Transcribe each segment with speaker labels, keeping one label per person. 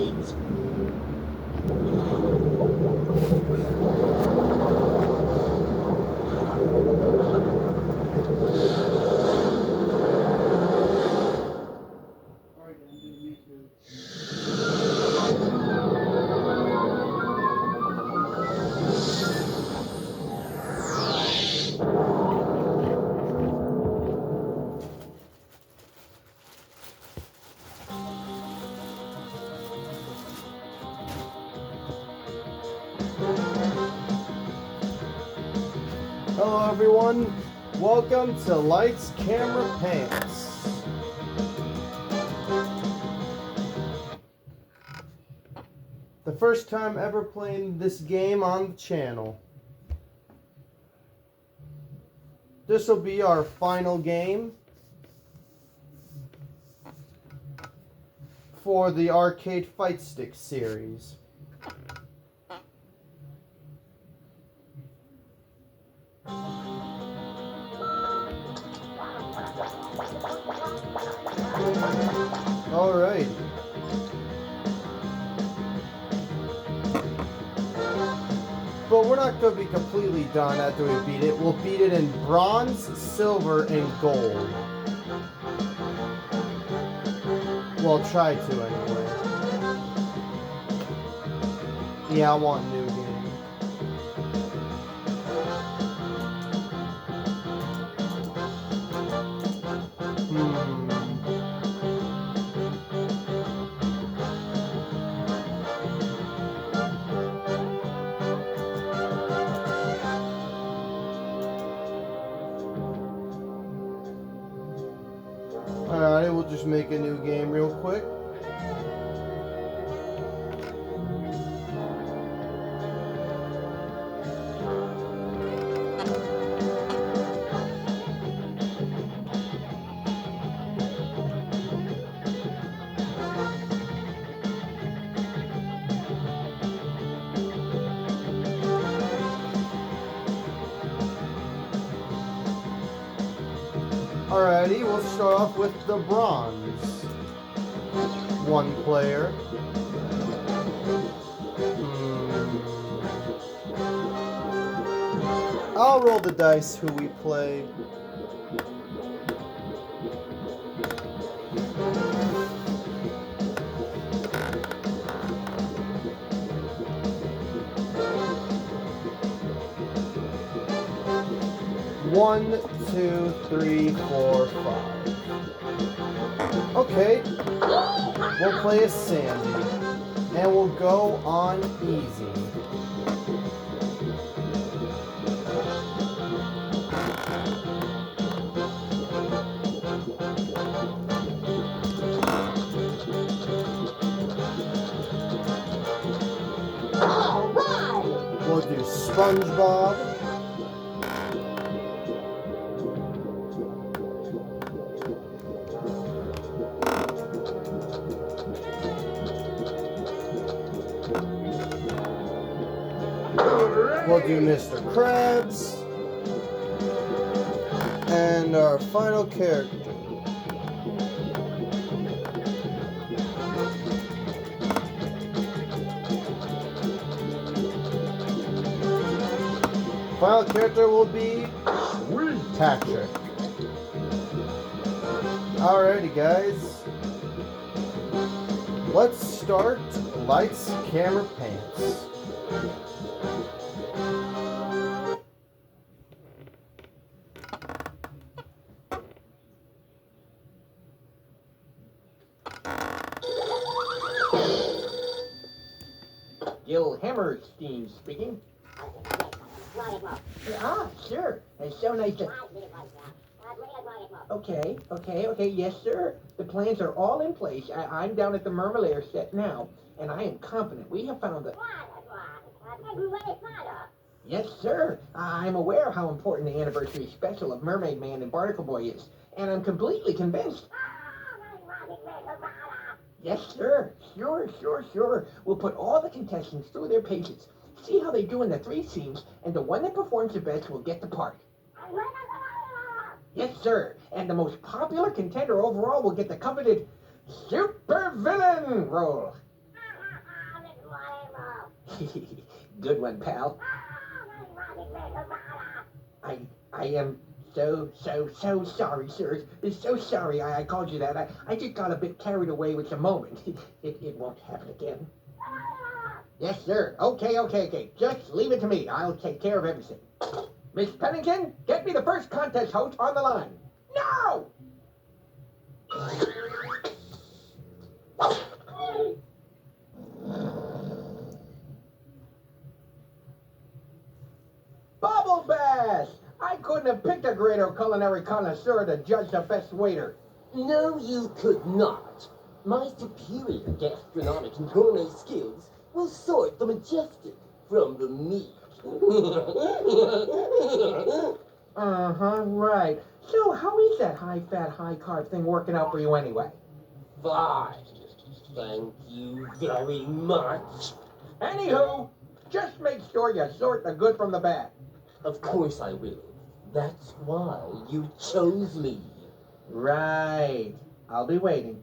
Speaker 1: mermaids.
Speaker 2: Hello everyone, welcome to Lights, Camera, Pants. The first time ever playing this game on the channel. This will be our final game for the Arcade Fight Stick series. Alright. But we're not going to be completely done after we beat it. We'll beat it in bronze, silver, and gold. Well, try to anyway. Yeah, I want new game. Alright, we'll just make a new game real quick. Alrighty, we'll start off with the bronze. One player. I'll roll the dice who we play. One, two, three, four, five. Okay, we'll play as Sandy, and we'll go on easy. We'll do Spongebob. We'll do Mr. Krabs. And our final character. Final character will be Patrick. Alrighty guys. Let's start Lights, Camera, Pants.
Speaker 1: Gil Hammerstein speaking. Ah, sure. It's so nice to... Okay, yes, sir. The plans are all in place. I'm down at the Mermalair set now, and I am confident we have found the... Yes, sir. I'm aware how important the anniversary special of Mermaid Man and Barnacle Boy is, and I'm completely convinced. Yes, sir. Sure. We'll put all the contestants through their paces, see how they do in the 3 scenes, and the one that performs the best will get the part. Yes, sir. And the most popular contender overall will get the coveted super villain role. Good one, pal. I am so sorry, sir. So sorry I called you that. I just got a bit carried away with the moment. It won't happen again. Yes, sir. Okay. Just leave it to me. I'll take care of everything. Miss Pennington, get me the first contest host on the line. No! Bubble Bath! I couldn't have picked a greater culinary connoisseur to judge the best waiter.
Speaker 3: No, you could not. My superior gastronomic and gourmet skills will sort the majestic from the meat.
Speaker 1: Right. So how is that high-fat, high-carb thing working out for you anyway?
Speaker 3: Fine. Thank you very much.
Speaker 1: Anywho, just make sure you sort the good from the bad.
Speaker 3: Of course I will. That's why you chose me.
Speaker 1: Right. I'll be waiting.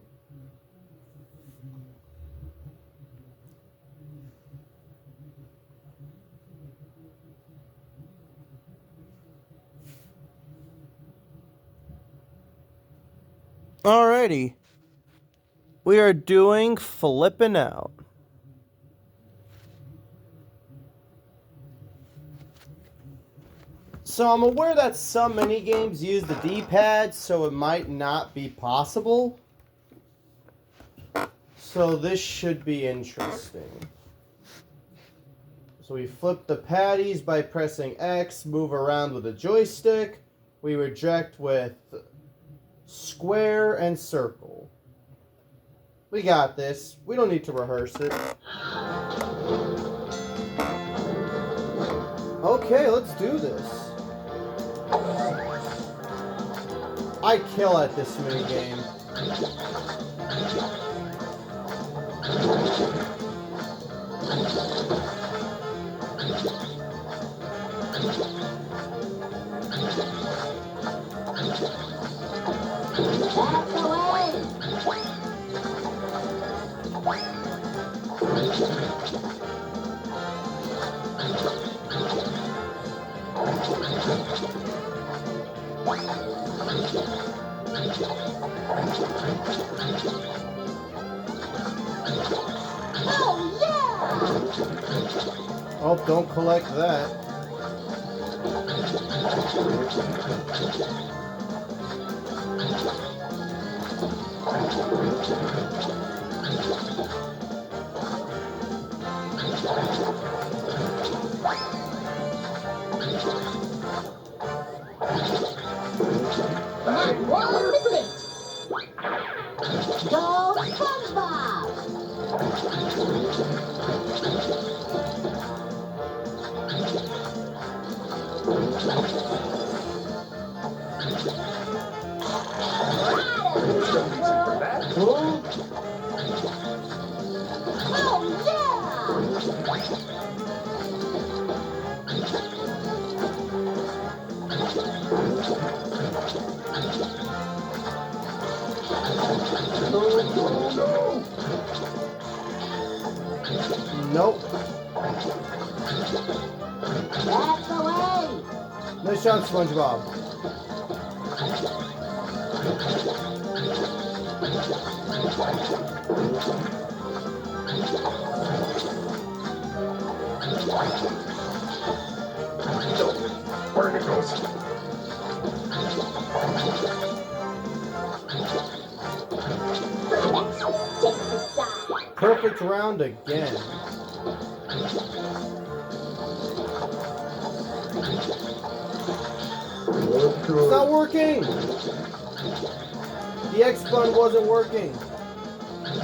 Speaker 2: Alrighty. We are doing Flippin' Out. So I'm aware that some minigames use the D-pad, so it might not be possible. So this should be interesting. So we flip the patties by pressing X, move around with the joystick. We reject with square and circle. We got this. We don't need to rehearse it. Okay, let's do this. I kill at this minigame.
Speaker 4: That's the way! Oh, yeah!
Speaker 2: Oh, don't collect that.
Speaker 4: Not one mistake! Go Spongebob! Oh, yeah!
Speaker 2: Nope.
Speaker 4: That's the way!
Speaker 2: Nice job, Spongebob.
Speaker 5: Where it goes?
Speaker 4: Let's take the side!
Speaker 2: Perfect round again. It's not working! The X-Bun wasn't working.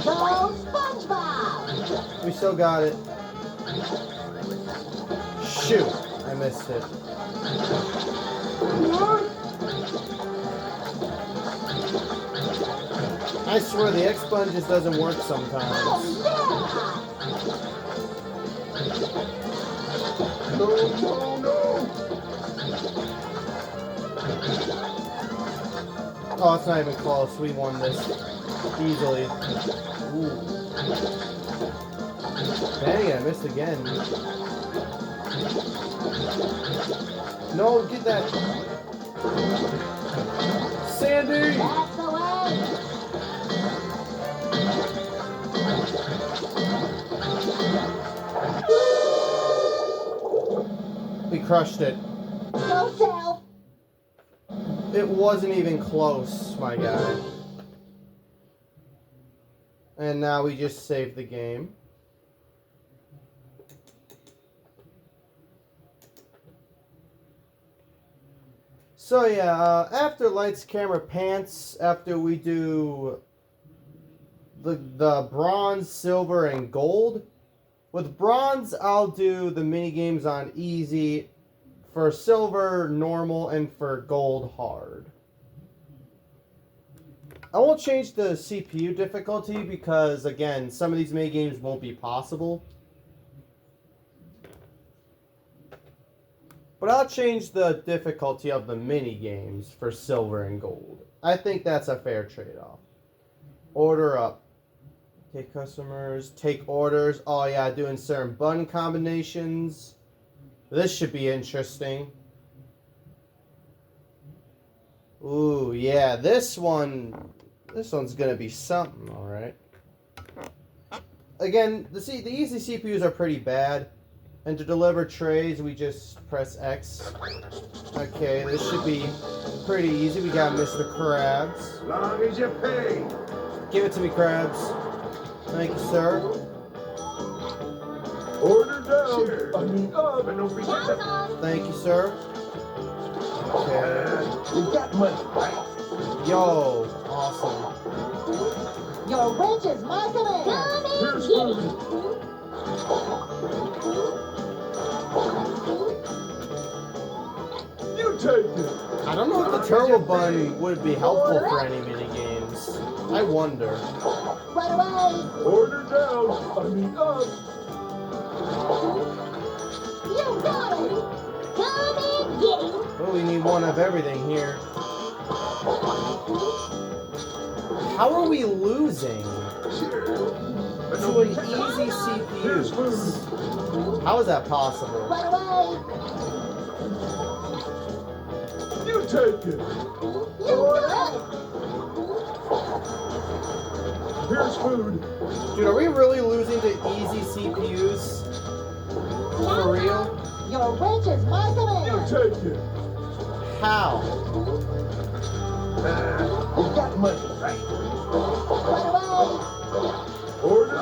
Speaker 4: Go Spongebob!
Speaker 2: We still got it. Shoot, I missed it. I swear the X-Bun just doesn't work sometimes.
Speaker 4: Oh, yeah!
Speaker 5: No!
Speaker 2: Oh, it's not even close. We won this easily. Ooh. Dang it, I missed again. No, get that. Sandy!
Speaker 4: That's the way.
Speaker 2: We crushed it.
Speaker 4: Go south.
Speaker 2: It wasn't even close, my guy. And now we just saved the game. So yeah, after lights, camera, pants, after we do the bronze, silver, and gold. With bronze, I'll do the mini games on easy. For silver, normal, and for gold, hard. I won't change the CPU difficulty because, again, some of these mini games won't be possible. But I'll change the difficulty of the mini games for silver and gold. I think that's a fair trade-off. Order up. Take customers, take orders. Oh yeah, doing certain button combinations. This should be interesting. Ooh, yeah, this one's gonna be something, alright. Again, the easy CPUs are pretty bad. And to deliver trays, we just press X. Okay, this should be pretty easy. We got Mr. Krabs.
Speaker 5: Long as you pay.
Speaker 2: Give it to me, Krabs. Thank you, sir.
Speaker 5: Order down.
Speaker 3: Sure.
Speaker 5: I mean up. And don't forget
Speaker 4: Count
Speaker 5: to...
Speaker 4: on.
Speaker 2: Thank you, sir. Okay.
Speaker 5: You got money, right?
Speaker 2: Yo, awesome.
Speaker 4: Your winch is my command. Come and
Speaker 5: Here's
Speaker 4: get
Speaker 5: food.
Speaker 4: it.
Speaker 5: You take it.
Speaker 2: I don't know if the turbo button would be helpful for any mini games. I wonder.
Speaker 4: Right away.
Speaker 5: Order down. I mean up.
Speaker 4: You got it. Come and get it.
Speaker 2: Oh, we need one of everything here. How are we losing
Speaker 5: Sure. But
Speaker 2: to
Speaker 5: don't
Speaker 2: an
Speaker 5: forget to...
Speaker 2: easy
Speaker 5: Here's
Speaker 2: CPU?
Speaker 5: food.
Speaker 2: How is that possible?
Speaker 4: Right away.
Speaker 5: You take it.
Speaker 4: You got it.
Speaker 5: Here's food.
Speaker 2: Dude, are we really losing to easy CPUs? For real?
Speaker 4: Your winch is my
Speaker 5: You
Speaker 4: command.
Speaker 5: take it.
Speaker 2: How?
Speaker 5: You got money, right?
Speaker 4: Right away.
Speaker 5: Order down.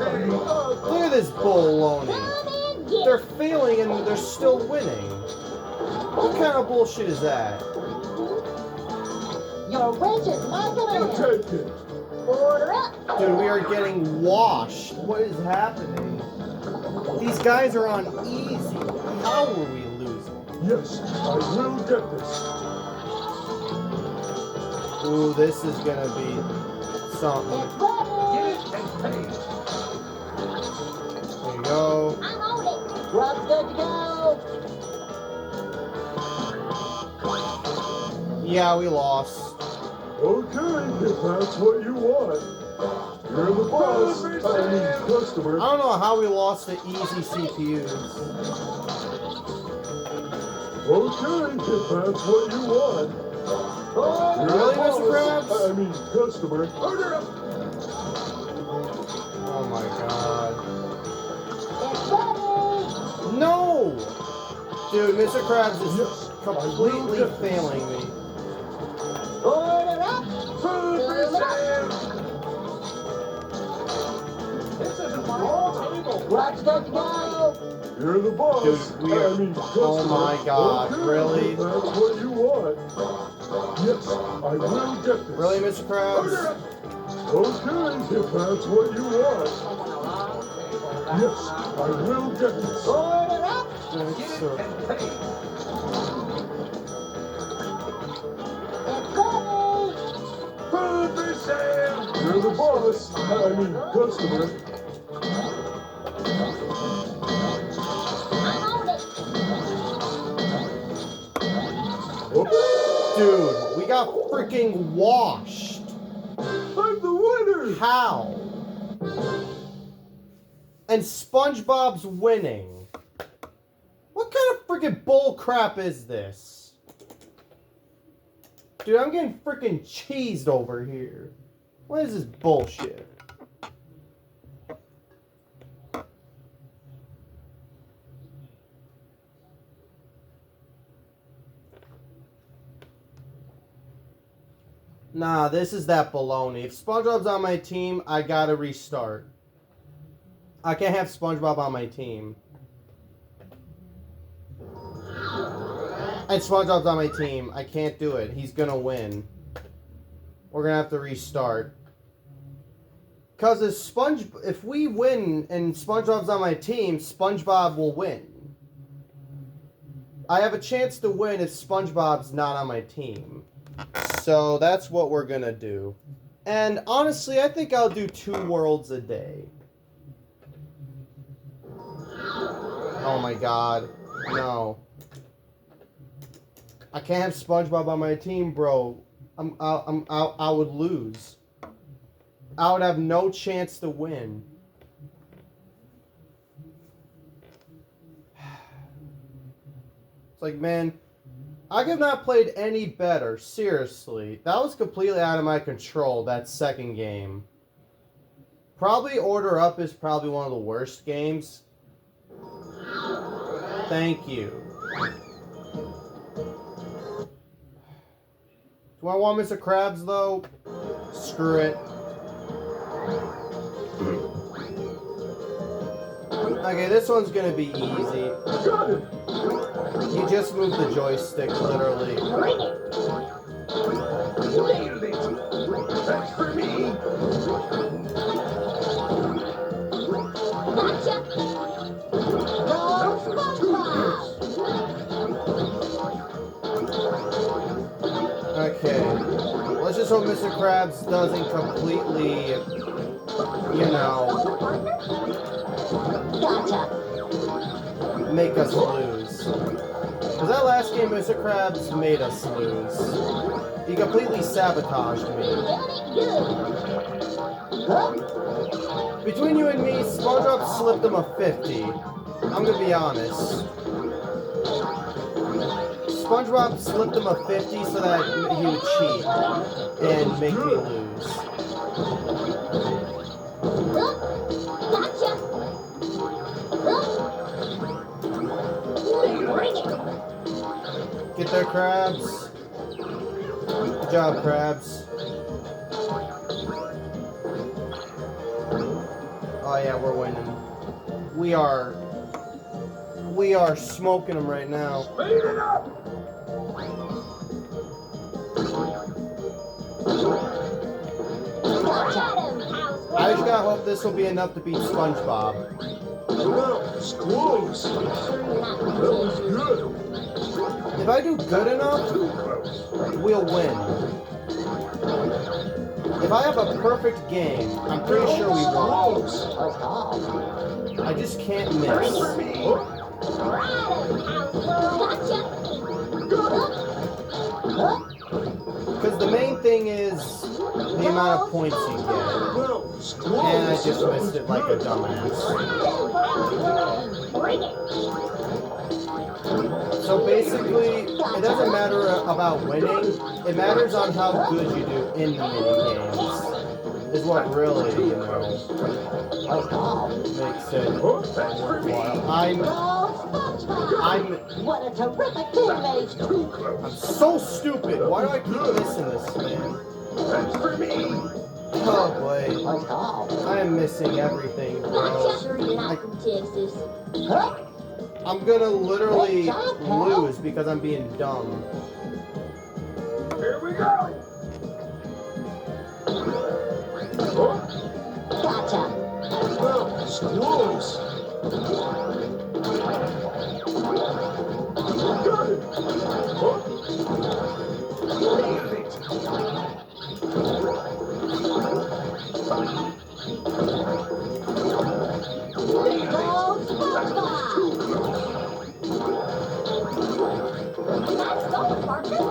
Speaker 5: I mean up.
Speaker 2: Look at this baloney.
Speaker 4: Come and get
Speaker 2: They're
Speaker 4: it.
Speaker 2: failing and they're still winning. What kind of bullshit is that?
Speaker 4: Your winch is my
Speaker 5: You
Speaker 4: command.
Speaker 5: take it.
Speaker 4: Order up.
Speaker 2: Dude, we are getting washed. What is happening? These guys are on easy. How are we losing?
Speaker 5: Yes, I will get this.
Speaker 2: Ooh, this is gonna be something.
Speaker 4: It's ready.
Speaker 5: Get it and pay.
Speaker 2: There you go.
Speaker 4: I'm on it. Grub's good to go.
Speaker 2: Yeah, we lost.
Speaker 5: Okay, if that's what you want. You're the boss. I mean, customer.
Speaker 2: I don't know how we lost to easy CPUs.
Speaker 5: Okay, if that's what you want. You're
Speaker 2: Really,
Speaker 5: the
Speaker 2: Mr.
Speaker 5: boss.
Speaker 2: Krabs?
Speaker 5: I mean, customer. Order up.
Speaker 2: Oh my god.
Speaker 4: It's ready.
Speaker 2: No! Dude, Mr. Krabs is
Speaker 5: Yes,
Speaker 2: completely failing me.
Speaker 4: Order up.
Speaker 5: Food for sale. This isn't my own table.
Speaker 4: Grub's good to go.
Speaker 5: You're the boss.
Speaker 2: Dude, we are-
Speaker 5: I mean, customer.
Speaker 2: oh my God,
Speaker 5: Okay,
Speaker 2: really?
Speaker 5: if that's what you want. Yes, I will get this.
Speaker 2: Really, Mr.
Speaker 5: Order
Speaker 2: Krabs?
Speaker 5: up. Okay, if that's what you want. Yes, I will get this.
Speaker 4: Order up.
Speaker 2: Yes, sir.
Speaker 4: It's ready.
Speaker 5: Food for sale. You're the boss. I mean, customer.
Speaker 4: I'm on it.
Speaker 5: Oh,
Speaker 2: Dude, we got freaking washed.
Speaker 5: I'm the winner.
Speaker 2: How? And SpongeBob's winning. What kind of freaking bull crap is this? Dude, I'm getting freaking cheesed over here. What is this bullshit? Nah, this is that baloney. If SpongeBob's on my team, I gotta restart. I can't have SpongeBob on my team. And SpongeBob's on my team. I can't do it. He's gonna win. We're gonna have to restart. Cause if we win and SpongeBob's on my team, SpongeBob will win. I have a chance to win if SpongeBob's not on my team. So that's what we're gonna do. And honestly, I think I'll do 2 worlds a day. Oh my god. No. I can't have SpongeBob on my team, bro. I would lose. I would have no chance to win. It's like, man, I have not played any better. Seriously. That was completely out of my control, that second game. Probably Order Up is probably one of the worst games. Thank you. Do I want Mr. Krabs, though? Screw it. Okay, this one's gonna be easy. You just move the joystick, literally.
Speaker 5: Nailed it. That's for me.
Speaker 4: Gotcha. Go SpongeBob.
Speaker 2: Okay. Let's just hope Mr. Krabs doesn't completely, you know,
Speaker 4: Gotcha.
Speaker 2: make us lose. Because that last game, Mr. Krabs made us lose. He completely sabotaged me. Between you and me, SpongeBob slipped him a 50. I'm gonna be honest. SpongeBob slipped him a 50 so that he would cheat and make me lose.
Speaker 4: Gotcha. Bring it.
Speaker 2: Get there, Krabs. Good job, Krabs. Oh yeah, we're winning. We are smoking them right now.
Speaker 5: Speed it up.
Speaker 2: I just gotta hope this will be enough to beat SpongeBob.
Speaker 5: Well, it's close. That was good.
Speaker 2: If I do good enough,
Speaker 5: Too close.
Speaker 2: we'll win. If I have a perfect game, I'm pretty sure we won.
Speaker 5: Close.
Speaker 2: I just can't
Speaker 5: That's
Speaker 2: miss.
Speaker 5: for me.
Speaker 2: Because the main thing is the amount of points you get.
Speaker 5: Well, it's close.
Speaker 2: And I just missed it like a dumbass. So basically, it doesn't matter about winning. It matters on how good you do in the mini-games. Is what really, you know, makes it worthwhile.
Speaker 4: What a terrific teammate!
Speaker 2: I'm so stupid. Why do I keep missing this, man?
Speaker 5: That's for me.
Speaker 2: Oh boy, I am missing everything, bro.
Speaker 4: Sure you're not from Texas.
Speaker 2: I'm gonna literally lose because I'm being dumb.
Speaker 5: Here we go.
Speaker 4: Gotcha.
Speaker 5: Well, it's close. Got it. Nailed it.
Speaker 4: Go SpongeBob! Let's go, Parker!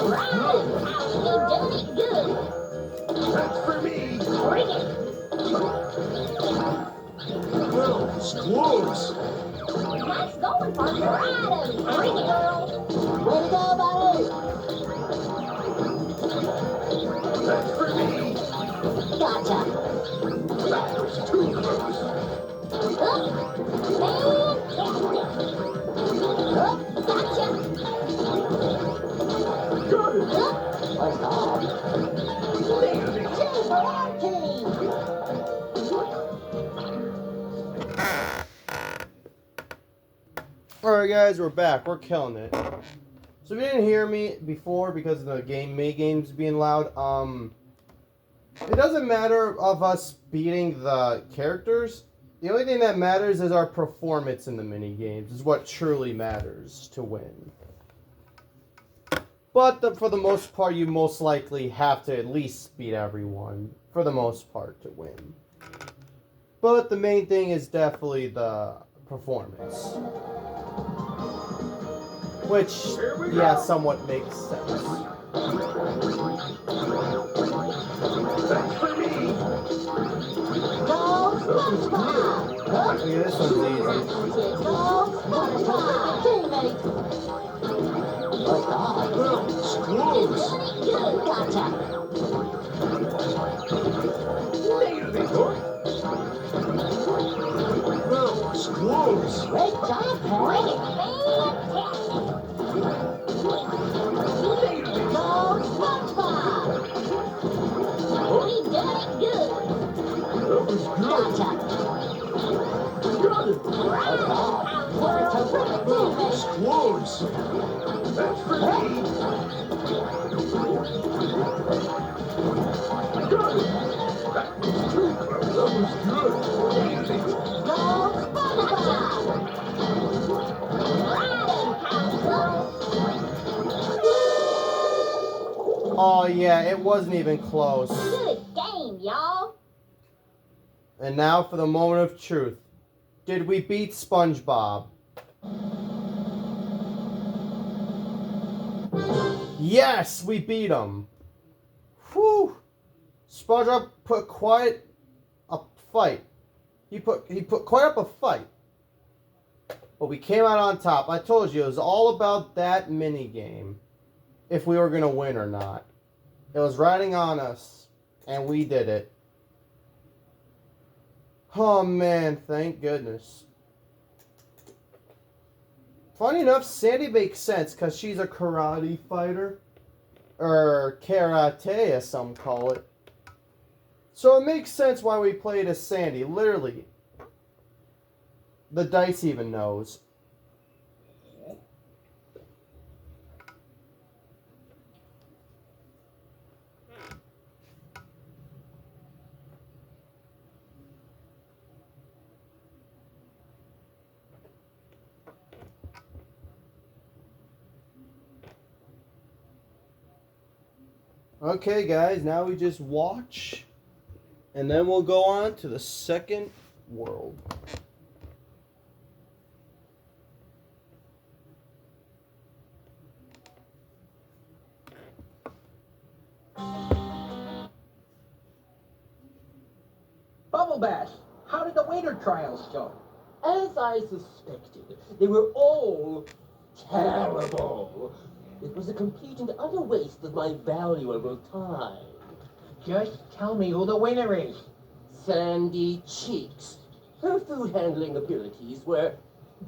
Speaker 4: Right! You're doing it good!
Speaker 5: That's for me.
Speaker 4: going for the ride. Bring it, girl. Way to go, buddy.
Speaker 5: That's for me.
Speaker 4: Gotcha.
Speaker 5: That was too close.
Speaker 4: Gotcha.
Speaker 5: Got it.
Speaker 4: What's that?
Speaker 5: Nailed it.
Speaker 4: Two for our team.
Speaker 2: Alright guys, we're back. We're killing it. So if you didn't hear me before because of the games being loud, it doesn't matter of us beating the characters. The only thing that matters is our performance in the mini games. Is what truly matters to win. But for the most part, you most likely have to at least beat everyone for the most part to win. But the main thing is definitely the performance. Which, yeah, somewhat makes sense.
Speaker 5: That's for me.
Speaker 4: Go, SpongeBob.
Speaker 2: Okay, this one's easy.
Speaker 4: Go, SpongeBob. Teammate. What's that?
Speaker 5: Close.
Speaker 4: Good. Gotcha.
Speaker 5: Nailed it. That was close.
Speaker 4: Great job, Harry.
Speaker 5: Nailed it.
Speaker 4: Go, SpongeBob. We did it good.
Speaker 5: That was good.
Speaker 4: Gotcha.
Speaker 5: Got it.
Speaker 4: What's that? What a terrific
Speaker 5: That was
Speaker 4: teammate.
Speaker 5: close. That's for me. Got it. That was too close. That was good. Nailed it.
Speaker 4: Go, SpongeBob.
Speaker 2: Oh yeah, it wasn't even close.
Speaker 4: Good game, y'all.
Speaker 2: And now for the moment of truth. Did we beat SpongeBob? Yes, we beat him. Whew. SpongeBob put quite a fight. He put quite up a fight. But we came out on top. I told you it was all about that mini game. If we were gonna win or not. It was riding on us, and we did it. Oh man, thank goodness. Funny enough, Sandy makes sense because she's a karate fighter. Or karate, as some call it. So it makes sense why we played as Sandy. Literally. The dice even knows. Okay, guys, now we just watch, and then we'll go on to the second world.
Speaker 1: Bubble Bath, how did the waiter trials go?
Speaker 3: As I suspected, they were all terrible. It was a complete and utter waste of my valuable time.
Speaker 1: Just tell me who the winner is.
Speaker 3: Sandy Cheeks. Her food handling abilities were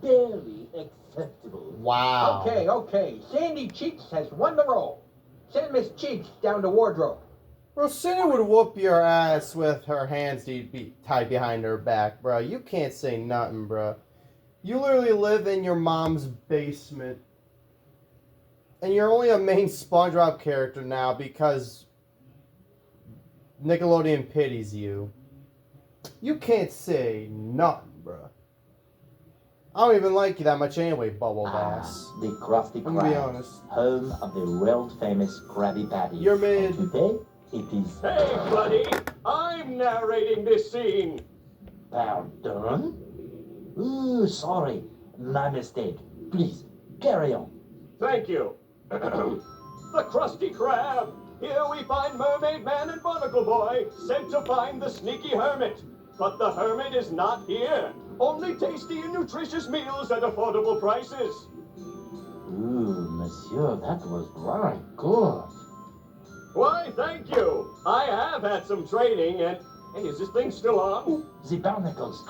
Speaker 3: barely acceptable.
Speaker 2: Wow.
Speaker 1: Okay. Sandy Cheeks has won the role. Send Miss Cheeks down to wardrobe.
Speaker 2: Rosina would whoop your ass with her hands tied behind her back, bro. You can't say nothing, bro. You literally live in your mom's basement. And you're only a main SpongeBob character now because Nickelodeon pities you. You can't say nothing, bro. I don't even like you that much anyway, Bubble Bass.
Speaker 6: The Krusty
Speaker 2: I'm gonna be
Speaker 6: Krab,
Speaker 2: honest.
Speaker 6: home of the world-famous Krabby Patties.
Speaker 2: You're mid.
Speaker 6: And today, it is...
Speaker 7: Hey, buddy! I'm narrating this scene!
Speaker 6: Pardon? Ooh, sorry. My mistake. Please, carry on.
Speaker 7: Thank you. The Krusty Krab! Here we find Mermaid Man and Barnacle Boy, sent to find the sneaky hermit. But the hermit is not here. Only tasty and nutritious meals at affordable prices.
Speaker 6: Ooh, monsieur, that was very good.
Speaker 7: Why, thank you. I have had some training and... Hey, is this thing still on?
Speaker 6: The barnacles.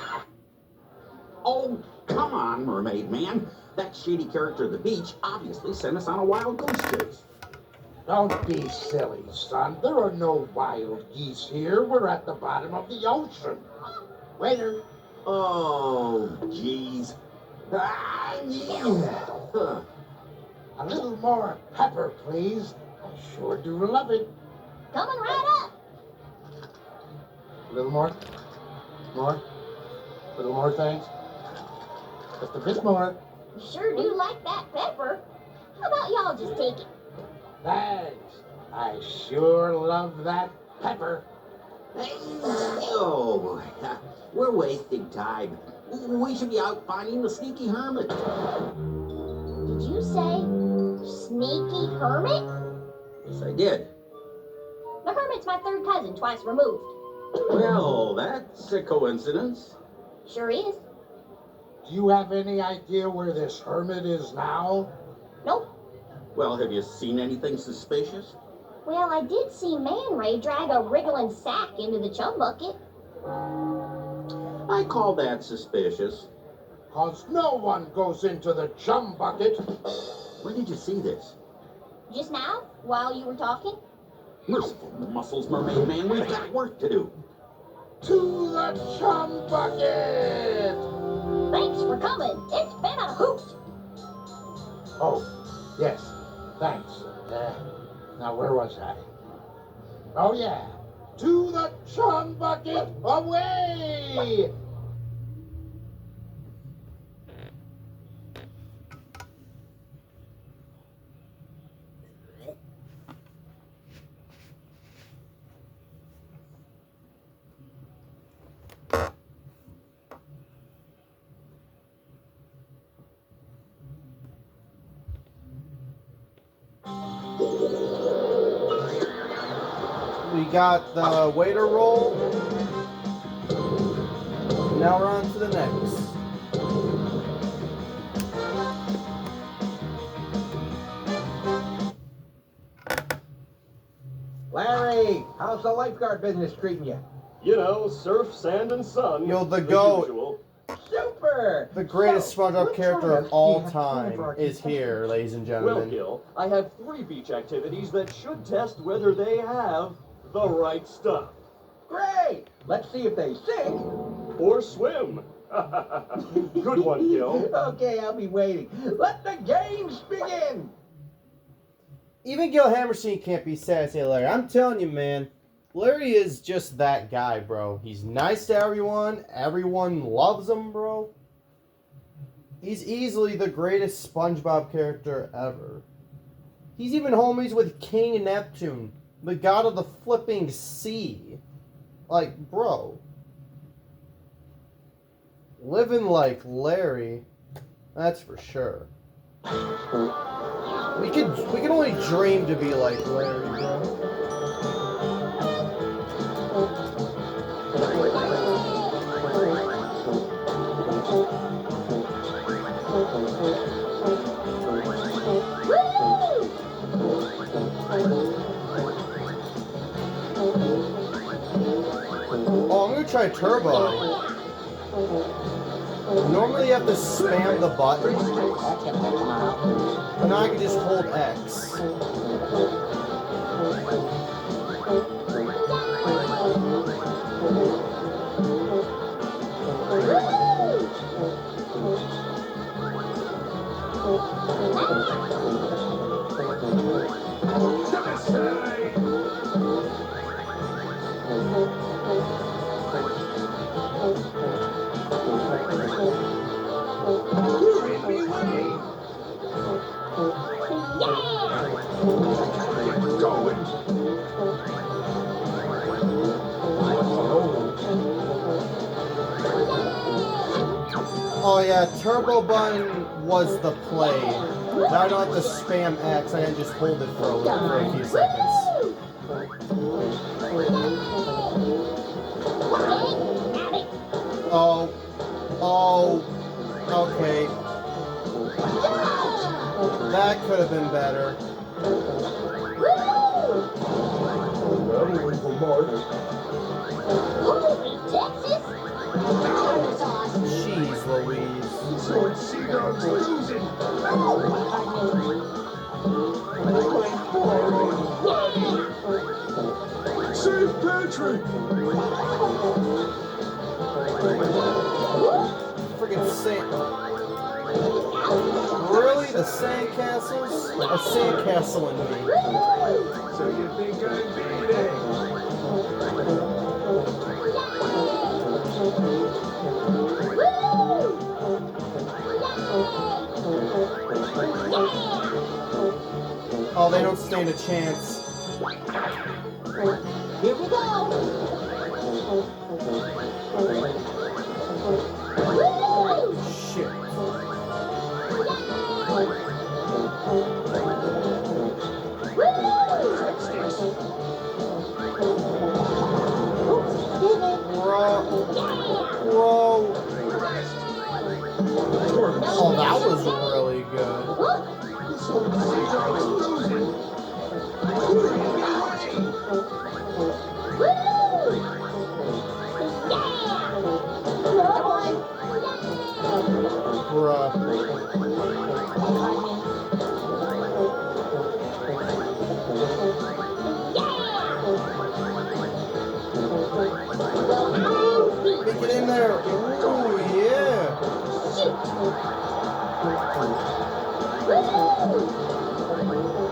Speaker 8: Oh, come on, Mermaid Man. That shady character at the beach obviously sent us on a wild goose chase.
Speaker 5: Don't be silly, son. There are no wild geese here. We're at the bottom of the ocean. Waiter.
Speaker 8: Oh, jeez. Ah, yeah. Huh.
Speaker 5: A little more pepper, please. I sure do love it.
Speaker 4: Coming right up.
Speaker 5: A little more. More. A little more, thanks. Just a bit more.
Speaker 4: You sure do like that pepper. How about y'all just take it?
Speaker 5: Thanks. I sure love that pepper.
Speaker 8: Hey, oh, we're wasting time. We should be out finding the sneaky hermit.
Speaker 4: Did you say sneaky hermit?
Speaker 8: Yes, I did.
Speaker 4: The hermit's my third cousin, twice removed.
Speaker 8: Well, that's a coincidence.
Speaker 4: Sure is.
Speaker 5: Do you have any idea where this hermit is now?
Speaker 4: Nope.
Speaker 8: Well, have you seen anything suspicious?
Speaker 4: Well, I did see Man Ray drag a wriggling sack into the chum bucket.
Speaker 8: I call that suspicious.
Speaker 5: 'Cause no one goes into the chum bucket.
Speaker 8: When did you see this?
Speaker 4: Just now, while you were talking.
Speaker 8: Merciful muscles, Mermaid Man, we've got work to do.
Speaker 5: To the chum bucket!
Speaker 4: Thanks for coming. It's been a hoot.
Speaker 5: Oh, yes, thanks. Now, where was I? Oh, yeah. To the chum bucket, away!
Speaker 2: We got the waiter roll. Now we're on to the next.
Speaker 1: Larry, how's the lifeguard business treating you?
Speaker 7: You know, surf, sand, and sun.
Speaker 2: Yo, the goat.
Speaker 7: usual.
Speaker 1: Super!
Speaker 2: The greatest
Speaker 1: So,
Speaker 2: SpongeBob
Speaker 1: what
Speaker 2: character
Speaker 1: products
Speaker 2: of
Speaker 1: do you
Speaker 2: all
Speaker 1: have planned
Speaker 2: time
Speaker 1: for our
Speaker 2: is here, ladies and
Speaker 7: Well,
Speaker 2: gentlemen.
Speaker 7: Gil, I have 3 beach activities that should test whether they have the right stuff.
Speaker 1: Great! Let's see if they sink.
Speaker 7: Or swim. Good one, Gil.
Speaker 1: Okay, I'll be waiting. Let the games begin!
Speaker 2: Even Gil Hammerstein can't be sassy at Larry. I'm telling you, man. Larry is just that guy, bro. He's nice to everyone. Everyone loves him, bro. He's easily the greatest SpongeBob character ever. He's even homies with King Neptune, the god of the flipping sea. Like, bro. Living like Larry, that's for sure. We can only dream to be like Larry, bro. Oh, I'm gonna try Turbo. Normally you have to spam the button, but now I can just hold X. Oh yeah, Turbo Button was the play. Now I don't have to spam X, I can just hold it for a few seconds. Oh, Oh, okay. That could have been better.
Speaker 5: That'll leave a mark.
Speaker 4: Holy Texas! Tartar sauce.
Speaker 2: Jeez Louise.
Speaker 5: So it's Sea Dog's losing. Save Patrick!
Speaker 2: Friggin' sand. Really? The sandcastles? A sandcastle in me.
Speaker 5: So you think I beat it?
Speaker 2: Oh, they don't stand a chance.
Speaker 4: Here we go.
Speaker 2: Shit. Whoa. Oh, that was really good. Bruh. Make it in there. Ooh, yeah.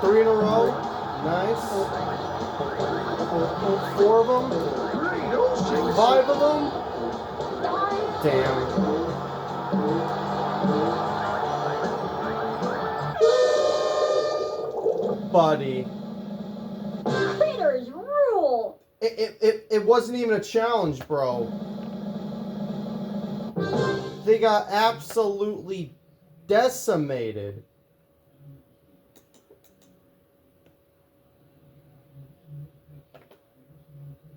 Speaker 2: 3 in a row. Nice. 4 of them. 5 of them. Damn. Buddy.
Speaker 4: Critters rule.
Speaker 2: It wasn't even a challenge, bro. They got absolutely decimated.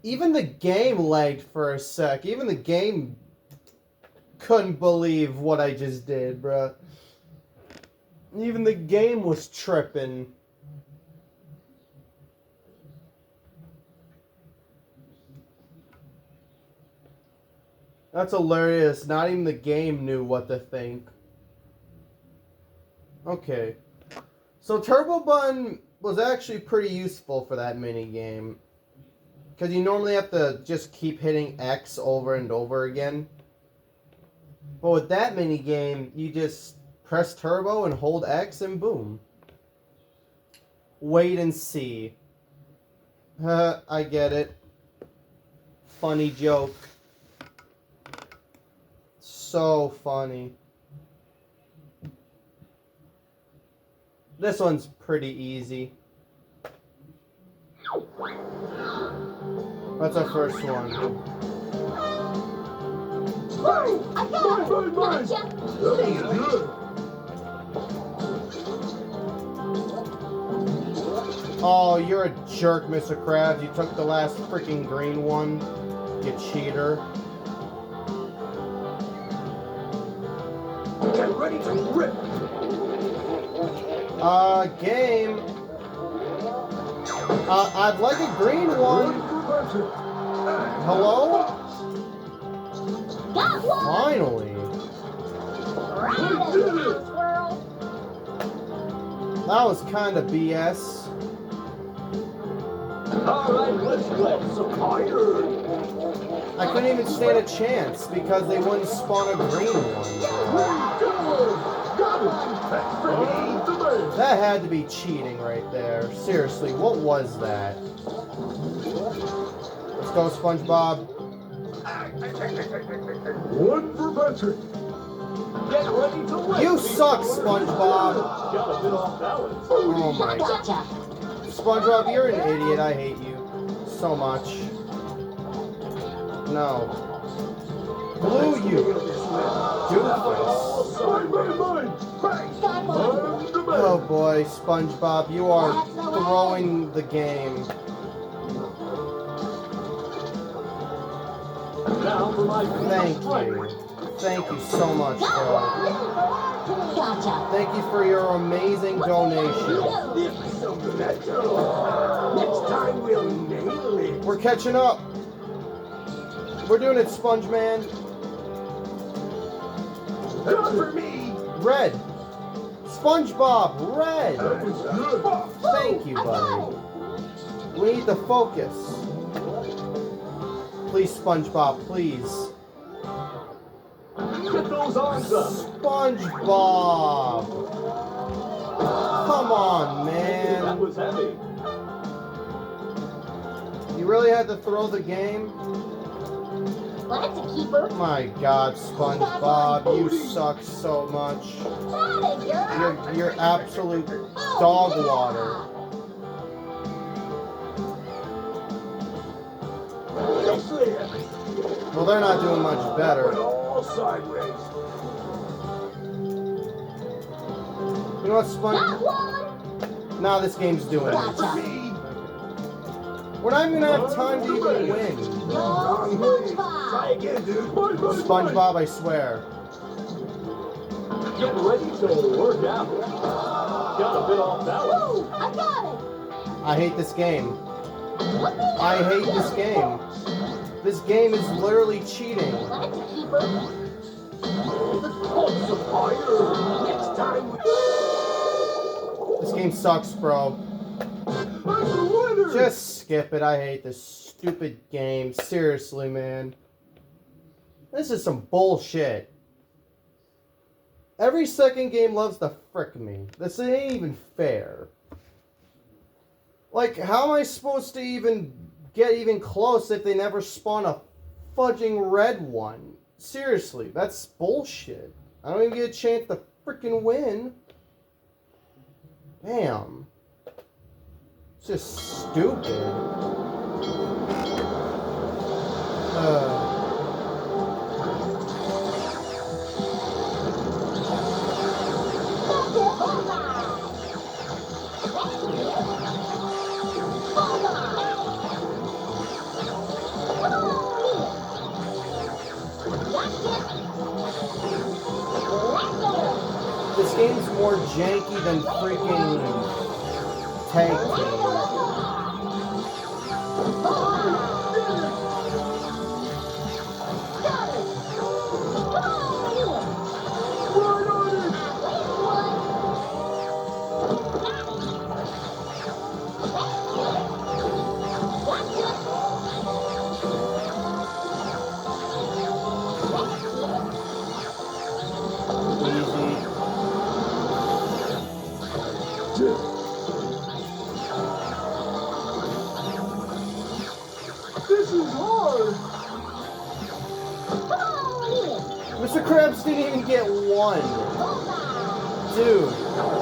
Speaker 2: Even the game lagged for a sec. Even the game couldn't believe what I just did, bruh. Even the game was tripping. That's hilarious. Not even the game knew what to think. Okay. So Turbo Button was actually pretty useful for that mini game. Because you normally have to just keep hitting X over and over again. But with that mini game, you just press turbo and hold X and boom. Wait and see. I get it. Funny joke. So funny. This one's pretty easy. That's our first one.
Speaker 4: Woo! I got it! Gotcha!
Speaker 2: Oh, you're a jerk, Mr. Krabs. You took the last freaking green one. You cheater.
Speaker 7: Get ready to rip!
Speaker 2: Game. I'd like a green one. Hello?
Speaker 4: Got one!
Speaker 2: Finally.
Speaker 4: Right in the squirrel!
Speaker 2: That was kind of BS.
Speaker 7: Alright, let's go. So tired.
Speaker 2: I couldn't even stand a chance because they wouldn't spawn a green one. That had to be cheating right there. Seriously, what was that? Let's go, Spongebob.
Speaker 5: One for Patrick.
Speaker 7: Get ready to rip.
Speaker 2: You suck, Spongebob.
Speaker 7: Got a bit off balance.
Speaker 2: Oh my.
Speaker 4: Gotcha!
Speaker 2: Spongebob, you're an idiot. I hate you so much. No. Glue you. Doofus. Oh boy, SpongeBob, you are throwing the game.
Speaker 7: Now for my
Speaker 2: Thank you. Thank you so much, bro.
Speaker 4: Gotcha.
Speaker 2: Thank you for your amazing donation.
Speaker 7: It's so metal. Next time we'll nail it.
Speaker 2: We're catching up. We're doing it, Sponge Man.
Speaker 7: Not for me.
Speaker 2: Red. Spongebob, red.
Speaker 7: That was good.
Speaker 2: Thank you, buddy. We need to focus. Please, Spongebob, please.
Speaker 7: Get those arms up.
Speaker 2: Spongebob. Come on,
Speaker 7: That
Speaker 2: man.
Speaker 7: was heavy.
Speaker 2: You really had to throw the game?
Speaker 4: Well, that's a keeper.
Speaker 2: My God, SpongeBob, you suck so much.
Speaker 4: Got it, girl.
Speaker 2: You're absolute dog water. Well, they're not doing much better.
Speaker 7: All sideways.
Speaker 2: You know what,
Speaker 4: Got
Speaker 2: Sponge?
Speaker 4: one.
Speaker 2: Now this game's doing it.
Speaker 4: Gotcha.
Speaker 2: We're not even gonna have time to even win.
Speaker 4: Yo, SpongeBob.
Speaker 7: Try again, dude.
Speaker 2: SpongeBob, I swear.
Speaker 7: Get ready to work out. Got a bit off balance.
Speaker 4: Woo, I got it.
Speaker 2: I hate this game.
Speaker 4: Look me
Speaker 2: I
Speaker 4: up.
Speaker 2: hate this game. This game is literally cheating.
Speaker 4: Well, that's a keeper.
Speaker 7: The course of fire. Next time.
Speaker 2: This game sucks, bro.
Speaker 7: I'm the winner.
Speaker 2: Just skip it. I hate this stupid game. Seriously, man. This is some bullshit. Every second game loves to frick me. This ain't even fair. Like, how am I supposed to even get even close if they never spawn a fudging red one? Seriously, that's bullshit. I don't even get a chance to freaking win. Damn. It's just stupid. This game's more janky than freaking Tag Team.
Speaker 7: This is hard.
Speaker 2: Mr. Krabs didn't even get one. Dude,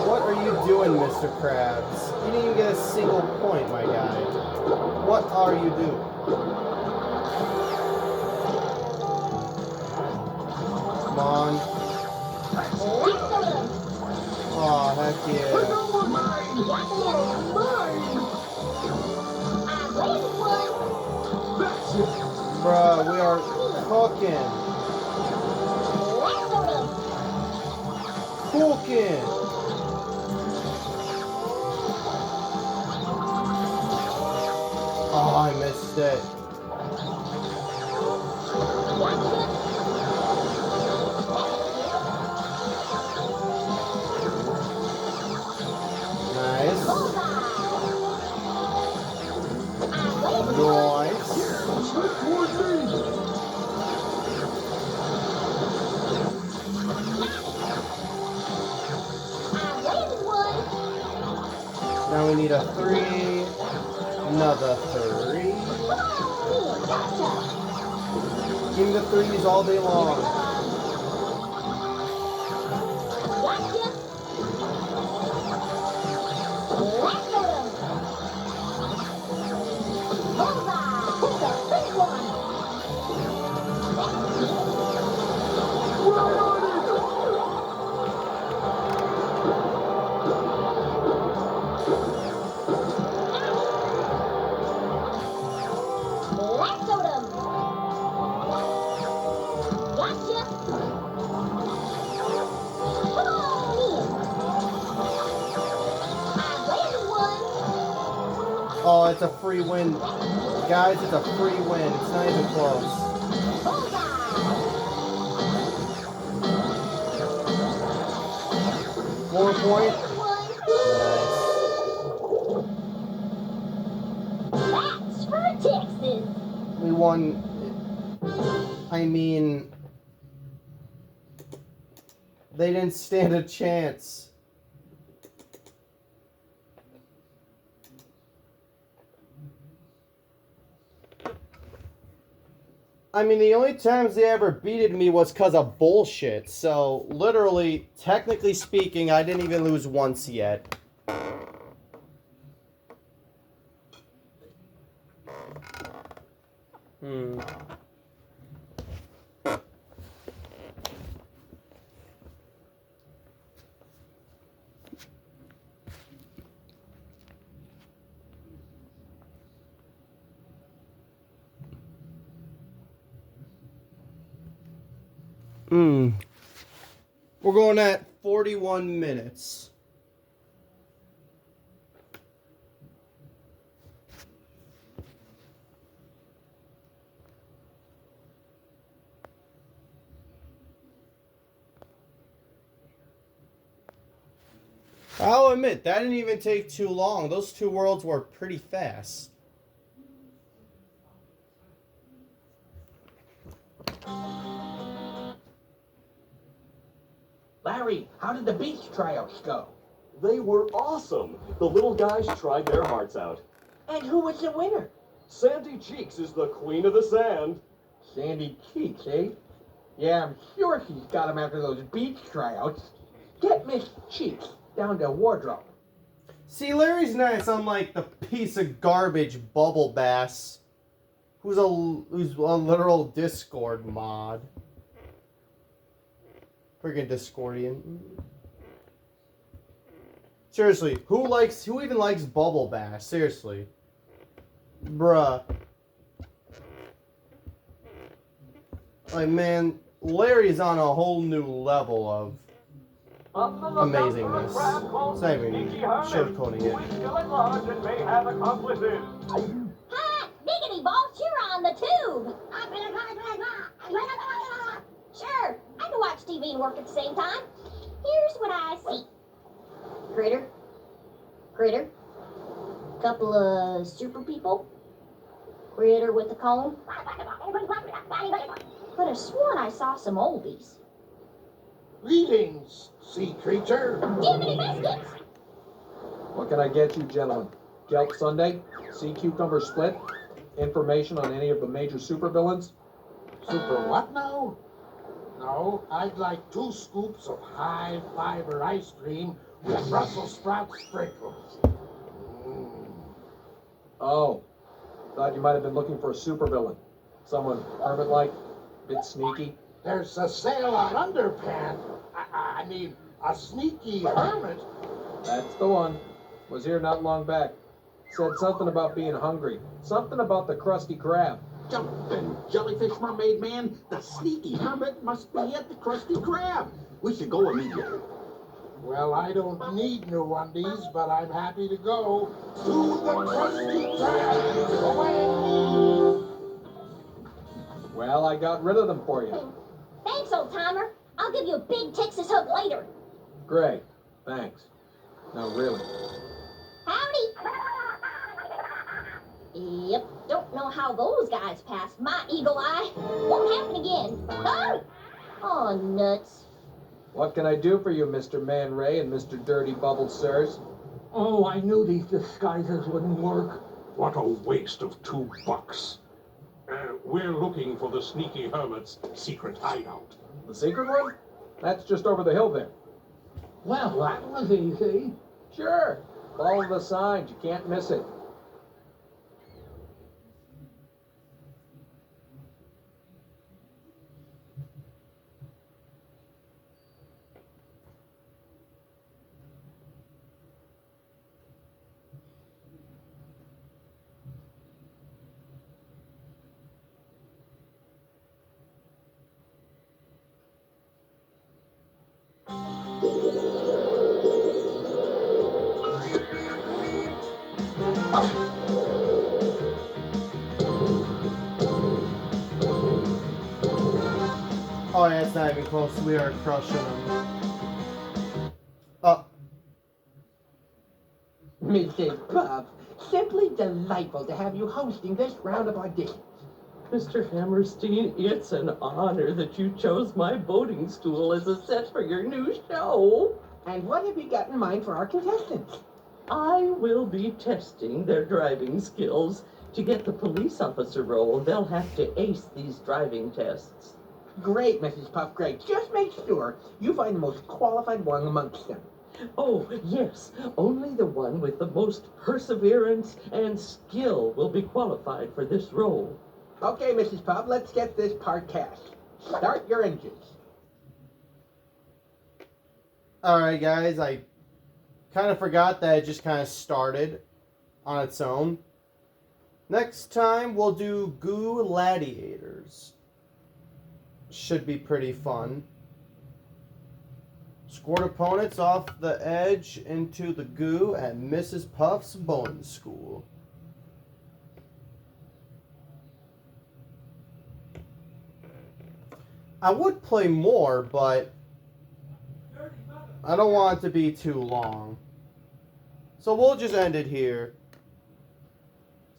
Speaker 2: what are you doing, Mr. Krabs? You didn't even get a single point, my guy. What are you doing? Come on. Oh, heck yeah. Bruh, we are cooking. Cooking. Oh, I missed it. Nice. Nice. Now we need a 3. Another 3. Give me the 3s all day long.
Speaker 4: Gotcha!
Speaker 2: Oh, it's a free win. Guys, it's a free win. It's not even close.
Speaker 4: Bullseye!
Speaker 2: 4 point.
Speaker 4: That's for Texas!
Speaker 2: We won. I mean, they didn't stand a chance. I mean, the only times they ever beated me was because of bullshit. So, literally, technically speaking, I didn't even lose once yet. We're going at 41 minutes. I'll admit, that didn't even take too long. Those two worlds were pretty fast.
Speaker 1: Larry, how did the beach tryouts go?
Speaker 7: They were awesome. The little guys tried their hearts out.
Speaker 1: And who was the winner?
Speaker 7: Sandy Cheeks is the queen of the sand.
Speaker 1: Sandy Cheeks, eh? Yeah, I'm sure she's got him after those beach tryouts. Get Miss Cheeks down to wardrobe.
Speaker 2: See, Larry's nice, unlike the piece of garbage Bubble Bass, who's a literal Discord mod. Friggin' Discordian. Seriously, who even likes Bubble Bass? Seriously. Bruh. Like, man, Larry's on a whole new level of amazingness. It's not even sugarcoating it.
Speaker 7: Still at large and may have accomplices.
Speaker 4: Hot diggity, boss, you're on the tube! Sure, I can watch TV and work at the same time. Here's what I see. Critter. Couple of super people. Critter with the comb. Could have sworn I saw some oldies.
Speaker 5: Greetings, sea creature.
Speaker 4: Give me biscuits!
Speaker 9: What can I get you, gentlemen? Kelp Sundae? Sea cucumber split? Information on any of the major supervillains?
Speaker 5: Super what now? No, I'd like 2 scoops of high fiber ice cream with Brussels sprout sprinkles.
Speaker 9: Oh, thought you might have been looking for a supervillain. Someone hermit-like, bit sneaky.
Speaker 5: There's a sale on underpants. I mean, a sneaky hermit.
Speaker 9: That's the one. Was here not long back. Said something about being hungry. Something about the Krusty Krab.
Speaker 8: Jumping jellyfish mermaid man, the sneaky hermit must be at the Krusty Krab. We should go immediately.
Speaker 5: Well, I don't need new undies, but I'm happy to go to the Krusty Krab. Away!
Speaker 9: Well, I got rid of them for you.
Speaker 4: Thanks, old timer. I'll give you a big Texas hug later.
Speaker 9: Great. Thanks. No, really.
Speaker 4: Howdy. Yep, don't know how those guys passed my eagle eye. Won't happen again. Oh! Oh, nuts.
Speaker 9: What can I do for you, Mr. Man Ray and Mr. Dirty Bubble Sirs?
Speaker 5: Oh, I knew these disguises wouldn't work. What a waste of $2.
Speaker 10: We're looking for the sneaky hermit's secret hideout.
Speaker 9: The secret one? That's just over the hill there.
Speaker 5: Well, that was easy.
Speaker 9: Sure. Follow the signs. You can't miss it.
Speaker 2: not even close. We are crushing them.
Speaker 1: Mrs. Puff, simply delightful to have you hosting this round of auditions.
Speaker 3: Mr. Hammerstein, it's an honor that you chose my boating school as a set for your new show.
Speaker 1: And what have you got in mind for our contestants?
Speaker 3: I will be testing their driving skills. To get the police officer role, they'll have to ace these driving tests.
Speaker 1: Great, Mrs. Puff, great. Just make sure you find the most qualified one amongst them.
Speaker 3: Oh, yes, only the one with the most perseverance and skill will be qualified for this role.
Speaker 1: Okay, Mrs. Puff, let's get this part cast. Start your engines.
Speaker 2: Alright, guys, I kind of forgot that it just kind of started on its own. Next time, we'll do Goo Gladiators. Should be pretty fun. Squirt opponents off the edge into the goo at Mrs. Puff's boating school. I would play more, but I don't want it to be too long. So we'll just end it here.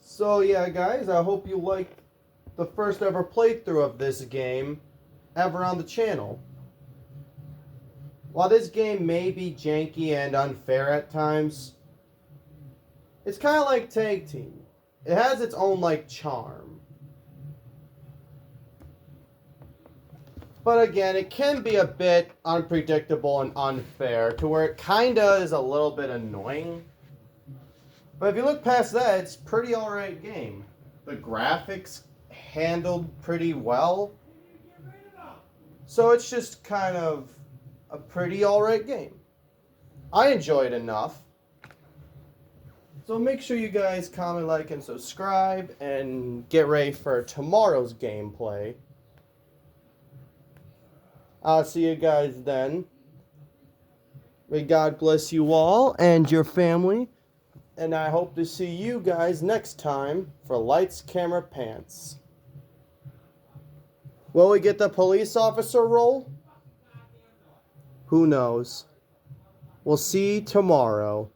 Speaker 2: So yeah, guys, I hope you liked the first ever playthrough of this game ever on the channel. While this game may be janky and unfair at times, it's kind of like Tag Team. It has its own, like, charm. But again, it can be a bit unpredictable and unfair to where it kind of is a little bit annoying. But if you look past that, it's a pretty alright game. The graphics handled pretty well. So it's just kind of a pretty alright game. I enjoyed enough. So make sure you guys comment, like, and subscribe, and get ready for tomorrow's gameplay. I'll see you guys then. May God bless you all and your family. And I hope to see you guys next time for Lights, Camera, Pants. Will we get the police officer role? Who knows? We'll see tomorrow.